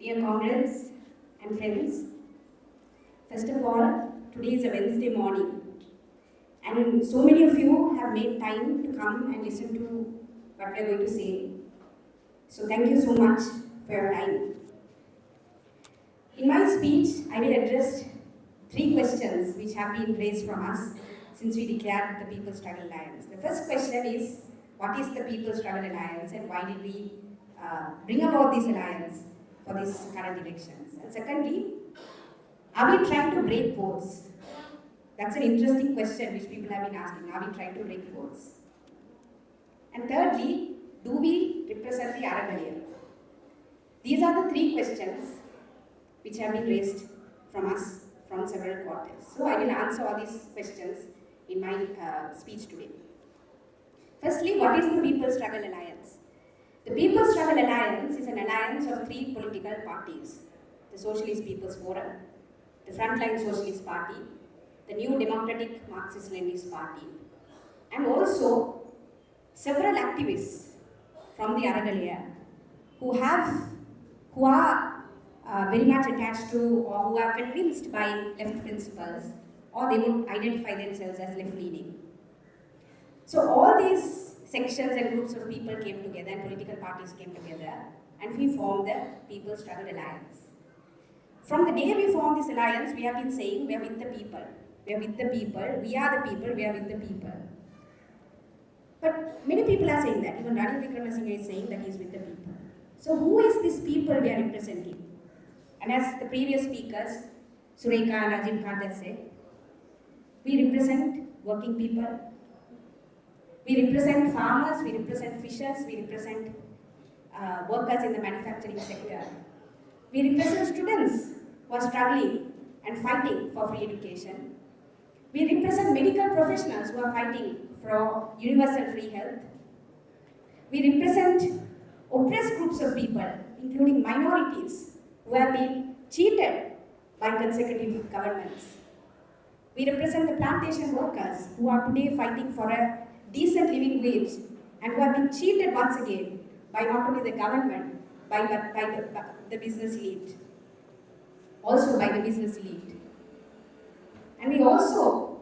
Dear comrades and friends, first of all, today is a Wednesday morning, and so many of you have made time to come and listen to what we are going to say. So thank you so much for your time. In my speech, I will address 3 questions which have been raised from us since we declared the People's Struggle Alliance. The first question is, what is the People's Struggle Alliance and why did we bring about this alliance for these current elections? And secondly, are we trying to break votes? That's an interesting question which people have been asking. Are we trying to break votes? And thirdly, do we represent the Aragala? These are the 3 questions which have been raised from us from several quarters. So I will answer all these questions in my speech today. Firstly, what is the People's Struggle Alliance? The People's Struggle Alliance is an alliance of 3 political parties: the Socialist People's Forum, the Frontline Socialist Party, the New Democratic Marxist-Leninist Party, and also several activists from the Aragala who are very much attached to or who are convinced by left principles, or they would identify themselves as left-leaning. So all these sections and groups of people came together, and political parties came together, and we formed the People's Struggle Alliance. From the day we formed this alliance, we have been saying we are with the people. We are with the people, we are the people, we are with the people. But many people are saying that. Even Ranil Wickremesinghe is saying that he is with the people. So who is this people we are representing? And as the previous speakers, Sureka and Rajiv Kant said, we represent working people, we represent farmers, we represent fishers, we represent workers in the manufacturing sector. We represent students who are struggling and fighting for free education. We represent medical professionals who are fighting for universal free health. We represent oppressed groups of people, including minorities who have been cheated by consecutive governments. We represent the plantation workers who are today fighting for a decent living wage and who have been cheated once again by not only the government, by the business elite. Also by the business elite. And we also,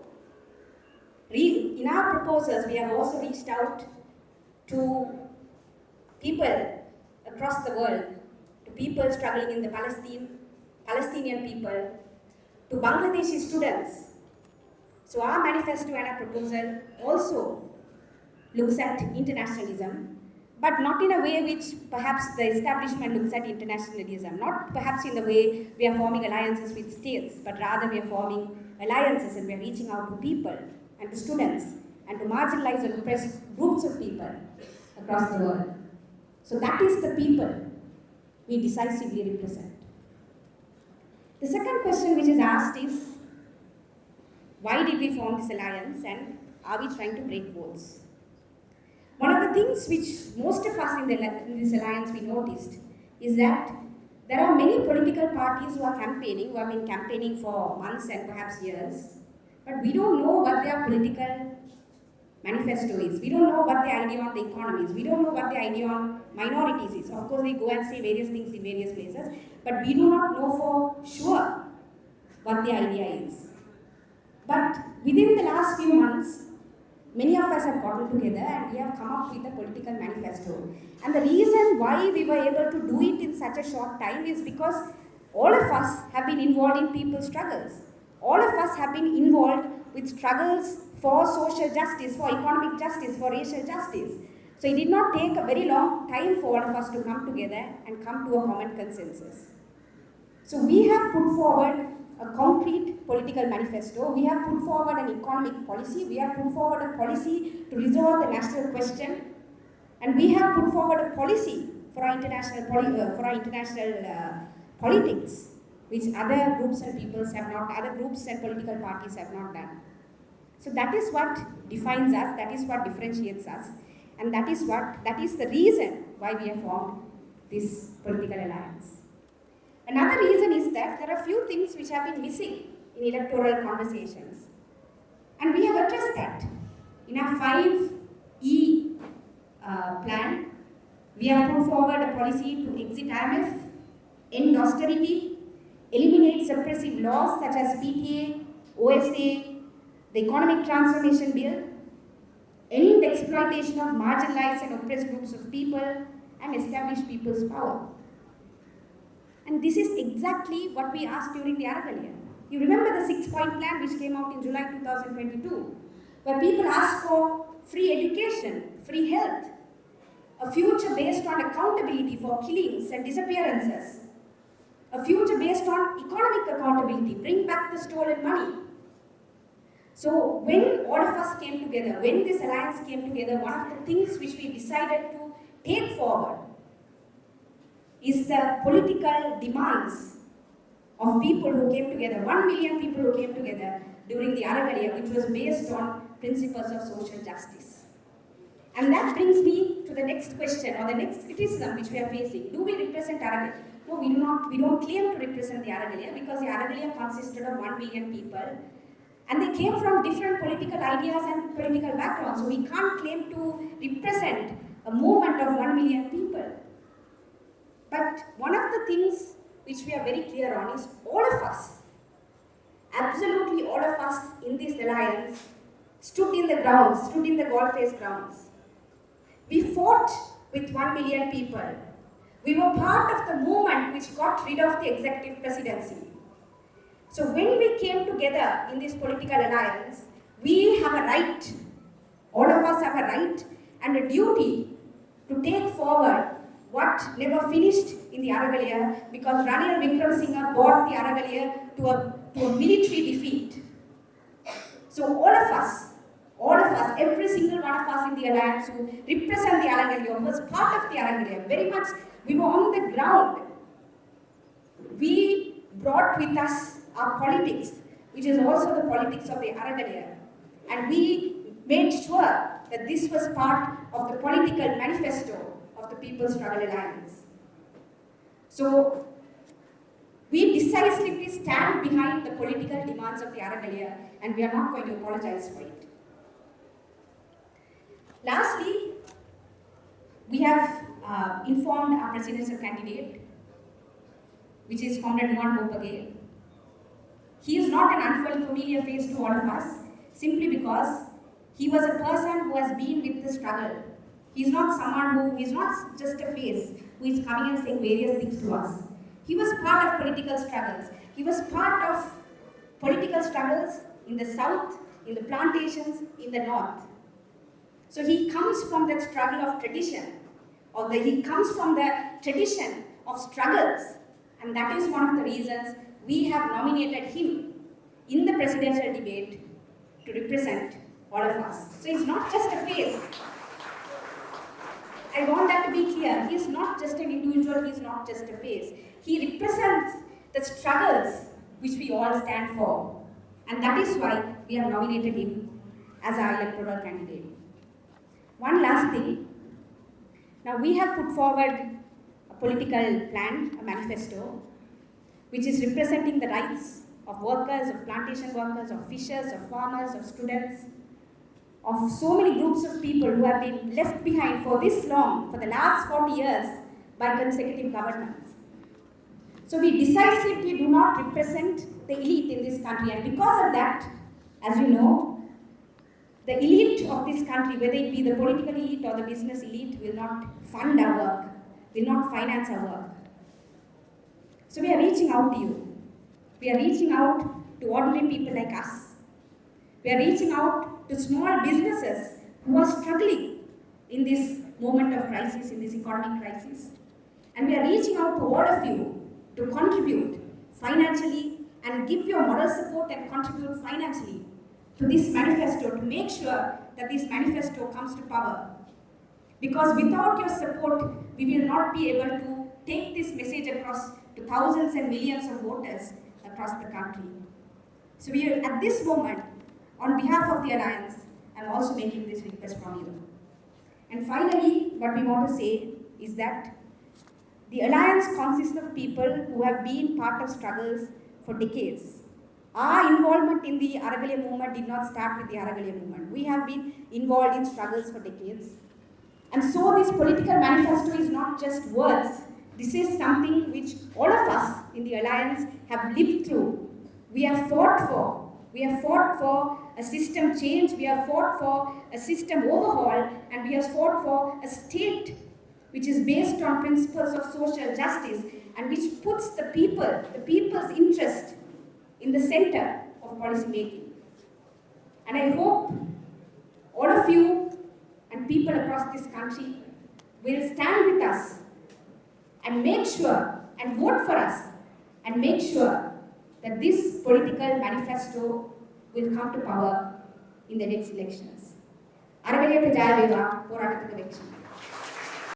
in our proposals, we have also reached out to people across the world, to people struggling in the Palestinian people, to Bangladeshi students. So our manifesto and our proposal also looks at internationalism, but not in a way which perhaps the establishment looks at internationalism, not perhaps in the way we are forming alliances with states, but rather we are forming alliances and we are reaching out to people and to students and to marginalized and oppressed groups of people across the world. So that is the people we decisively represent. The second question which is asked is, why did we form this alliance and are we trying to break votes? One of the things which most of us in this alliance we noticed is that there are many political parties who are campaigning, who have been campaigning for months and perhaps years, but we don't know what their political manifesto is. We don't know what their idea on the economy is. We don't know what their idea on minorities is. Of course, they go and say various things in various places, but we do not know for sure what their idea is. But within the last few months, many of us have gotten together and we have come up with a political manifesto. And the reason why we were able to do it in such a short time is because all of us have been involved in people's struggles. All of us have been involved with struggles for social justice, for economic justice, for racial justice. So it did not take a very long time for all of us to come together and come to a common consensus. So we have put forward a concrete political manifesto. We have put forward an economic policy. We have put forward a policy to resolve the national question. And we have put forward a policy for our international politics, which other groups and peoples have not, other groups and political parties have not done. So that is what defines us, that is what differentiates us, and that is the reason why we have formed this political alliance. Another reason is that there are few things which have been missing in electoral conversations. And we have addressed that. In our 5E plan, we have put forward a policy to exit IMF, end austerity, eliminate suppressive laws such as PTA, OSA, the Economic Transformation Bill, end exploitation of marginalized and oppressed groups of people, and establish people's power. And this is exactly what we asked during the Aragala. You remember the 6-point plan which came out in July 2022, where people asked for free education, free health, a future based on accountability for killings and disappearances, a future based on economic accountability, bring back the stolen money. So when all of us came together, when this alliance came together, one of the things which we decided to take forward is the political demands of people who came together, 1 million people who came together during the Aragala, which was based on principles of social justice. And that brings me to the next question, or the next criticism which we are facing. Do we represent Aragala? No, we do not. We don't claim to represent the Aragala, because the Aragala consisted of 1 million people, and they came from different political ideas and political backgrounds. So we can't claim to represent a movement of 1 million people. But one of the things which we are very clear on is all of us, absolutely all of us in this alliance, stood in the grounds, stood in the Goldface grounds. We fought with 1 million people. We were part of the movement which got rid of the executive presidency. So when we came together in this political alliance, we have a right, all of us have a right and a duty to take forward what never finished in the Aragala, because Ranil Wickremesinghe brought the Aragala to a military defeat. So all of us, every single one of us in the alliance who represent the Aragala, was part of the Aragala, very much, we were on the ground. We brought with us our politics, which is also the politics of the Aragala, and we made sure that this was part of the political manifesto of the People's Struggle Alliance. So, we decisively stand behind the political demands of the Aragala, and we are not going to apologize for it. Lastly, we have informed our presidential candidate, which is Comrade Nuwan Bopage. He is not an unfamiliar face to all of us, simply because he was a person who has been with the struggle. He's not someone he's not just a face who is coming and saying various things to us. He was part of political struggles. He was part of political struggles in the south, in the plantations, in the north. So he comes from that struggle of tradition, he comes from the tradition of struggles, and that is one of the reasons we have nominated him in the presidential debate to represent all of us. So he's not just a face. I want that to be clear. He is not just an individual, he is not just a face. He represents the struggles which we all stand for. And that is why we have nominated him as our electoral candidate. One last thing. Now we have put forward a political plan, a manifesto, which is representing the rights of workers, of plantation workers, of fishers, of farmers, of students, of so many groups of people who have been left behind for this long, for the last 40 years, by consecutive governments. So we decisively do not represent the elite in this country, and because of that, as you know, the elite of this country, whether it be the political elite or the business elite, will not fund our work, will not finance our work. So we are reaching out to you. We are reaching out to ordinary people like us. We are reaching out to small businesses who are struggling in this moment of crisis, in this economic crisis. And we are reaching out to all of you to contribute financially and give your moral support and contribute financially to this manifesto, to make sure that this manifesto comes to power. Because without your support, we will not be able to take this message across to thousands and millions of voters across the country. So we are, at this moment, on behalf of the Alliance, I'm also making this request from you. And finally, what we want to say is that the Alliance consists of people who have been part of struggles for decades. Our involvement in the Aragala movement did not start with the Aragala movement. We have been involved in struggles for decades. And so this political manifesto is not just words, This is something which all of us in the Alliance have lived through. We have fought for. We have fought for a system change, we have fought for a system overhaul, and we have fought for a state which is based on principles of social justice and which puts the people's interest in the center of policy making. And I hope all of you and people across this country will stand with us and make sure and vote for us and make sure that this political manifesto will come to power in the next elections. අරගලයට ජය වේවා පොරාටක වෙච්ච